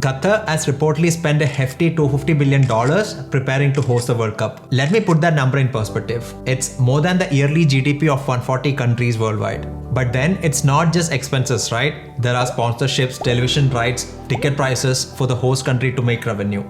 Qatar has reportedly spent a hefty $250 billion preparing to host the World Cup. Let me put that number in perspective. It's more than the yearly GDP of 140 countries worldwide. But then it's not just expenses, right? There are sponsorships, television rights, ticket prices for the host country to make revenue.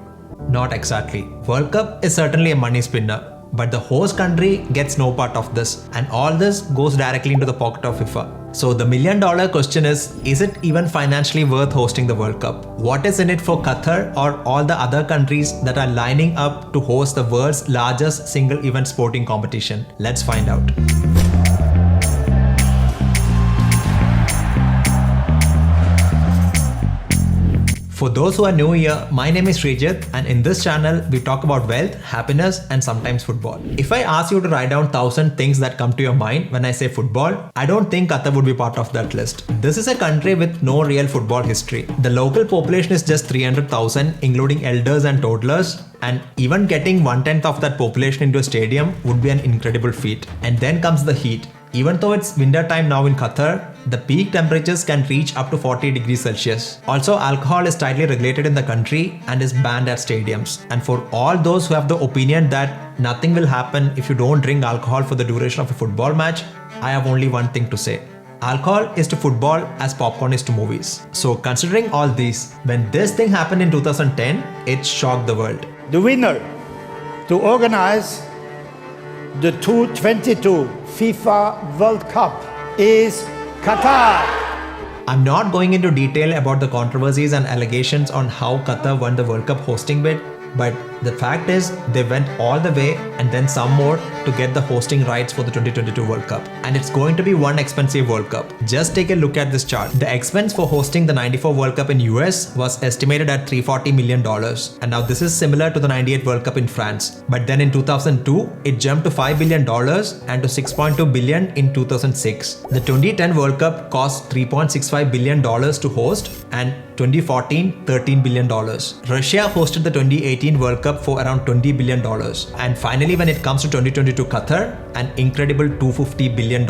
Not exactly. World Cup is certainly a money spinner. But the host country gets no part of this, and all this goes directly into the pocket of FIFA. So the $1 million question is it even financially worth hosting the World Cup? What is in it for Qatar or all the other countries that are lining up to host the world's largest single event sporting competition? Let's find out. For those who are new here, my name is Srijit, and in this channel, we talk about wealth, happiness, and sometimes football. If I ask you to write down 1,000 things that come to your mind when I say football, I don't think Qatar would be part of that list. This is a country with no real football history. The local population is just 300,000, including elders and toddlers. And even getting 1/10 of that population into a stadium would be an incredible feat. And then comes the heat. Even though it's winter time now in Qatar, the peak temperatures can reach up to 40 degrees Celsius. Also, alcohol is tightly regulated in the country and is banned at stadiums. And for all those who have the opinion that nothing will happen if you don't drink alcohol for the duration of a football match, I have only one thing to say. Alcohol is to football as popcorn is to movies. So considering all these, when this thing happened in 2010, it shocked the world. The winner to organize the 2022 FIFA World Cup is Qatar. I'm not going into detail about the controversies and allegations on how Qatar won the World Cup hosting bid, but the fact is they went all the way and then some more to get the hosting rights for the 2022 World Cup. And it's going to be one expensive World Cup. Just take a look at this chart. The expense for hosting the 94 World Cup in US was estimated at $340 million. And now this is similar to the 98 World Cup in France. But then in 2002, it jumped to $5 billion and to $6.2 billion in 2006. The 2010 World Cup cost $3.65 billion to host, and 2014, $13 billion. Russia hosted the 2018 World Cup for around $20 billion. And finally, when it comes to 2022 Qatar, an incredible $250 billion.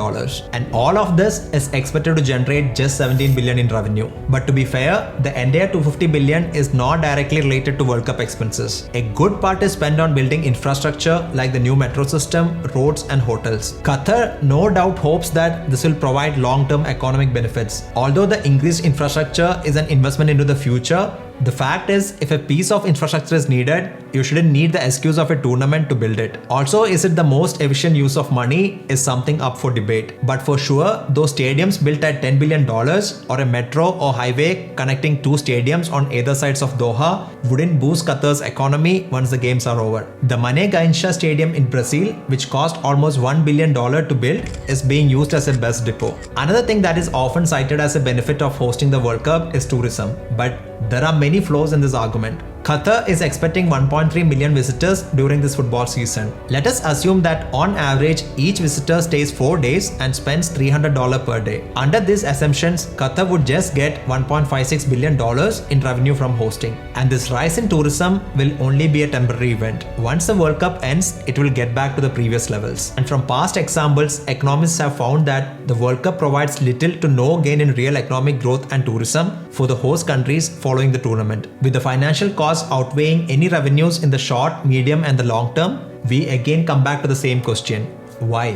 And all of this is expected to generate just $17 billion in revenue. But to be fair, the entire $250 billion is not directly related to World Cup expenses. A good part is spent on building infrastructure like the new metro system, roads, and hotels. Qatar no doubt hopes that this will provide long-term economic benefits. Although the increased infrastructure is an investment into the future, the fact is, if a piece of infrastructure is needed, you shouldn't need the excuse of a tournament to build it. Also, is it the most efficient use of money is something up for debate. But for sure, those stadiums built at $10 billion or a metro or highway connecting two stadiums on either sides of Doha wouldn't boost Qatar's economy once the games are over. The Mané Garrincha Stadium in Brazil, which cost almost $1 billion to build, is being used as a bus depot. Another thing that is often cited as a benefit of hosting the World Cup is tourism. But there are many flaws in this argument. Qatar is expecting 1.3 million visitors during this football season. Let us assume that on average, each visitor stays 4 days and spends $300 per day. Under these assumptions, Qatar would just get $1.56 billion in revenue from hosting. And this rise in tourism will only be a temporary event. Once the World Cup ends, it will get back to the previous levels. And from past examples, economists have found that the World Cup provides little to no gain in real economic growth and tourism for the host countries following the tournament. With the financial cost outweighing any revenues in the short, medium, and the long term, we again come back to the same question. Why?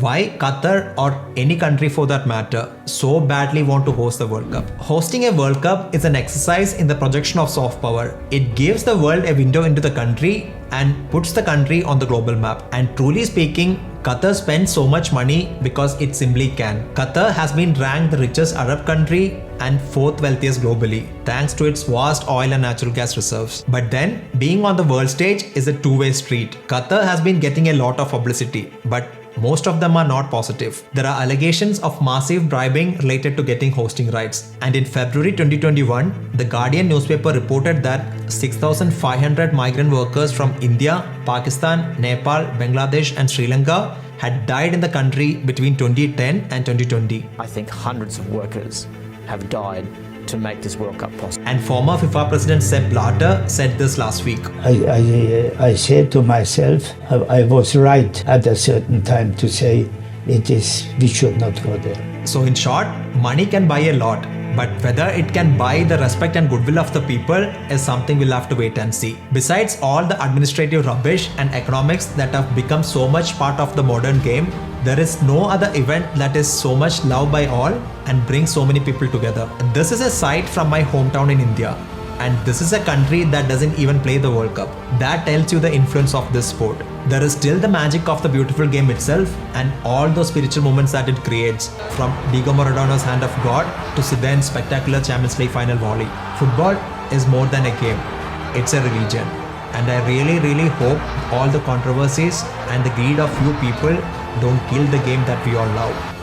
Why Qatar, or any country for that matter, so badly want to host the World Cup? Hosting a World Cup is an exercise in the projection of soft power. It gives the world a window into the country and puts the country on the global map. And truly speaking, Qatar spends so much money because it simply can. Qatar has been ranked the richest Arab country and 4th wealthiest globally, thanks to its vast oil and natural gas reserves. But then, being on the world stage is a two-way street. Qatar has been getting a lot of publicity, but most of them are not positive. There are allegations of massive bribing related to getting hosting rights. And in February 2021, the Guardian newspaper reported that 6,500 migrant workers from India, Pakistan, Nepal, Bangladesh, and Sri Lanka had died in the country between 2010 and 2020. I think hundreds of workers have died to make this World Cup possible. And former FIFA president Sepp Blatter said this last week. I said to myself, I was right at a certain time to say we should not go there. So in short, money can buy a lot, But whether it can buy the respect and goodwill of the people is something we'll have to wait and see. Besides all the administrative rubbish and economics that have become so much part of the modern game, there is no other event that is so much loved by all and brings so many people together. This is a sight from my hometown in India. And this is a country that doesn't even play the World Cup. That tells you the influence of this sport. There is still the magic of the beautiful game itself and all those spiritual moments that it creates, from Diego Maradona's hand of God to Zidane's spectacular Champions League final volley. Football is more than a game. It's a religion. And I really hope all the controversies and the greed of few people don't kill the game that we all love.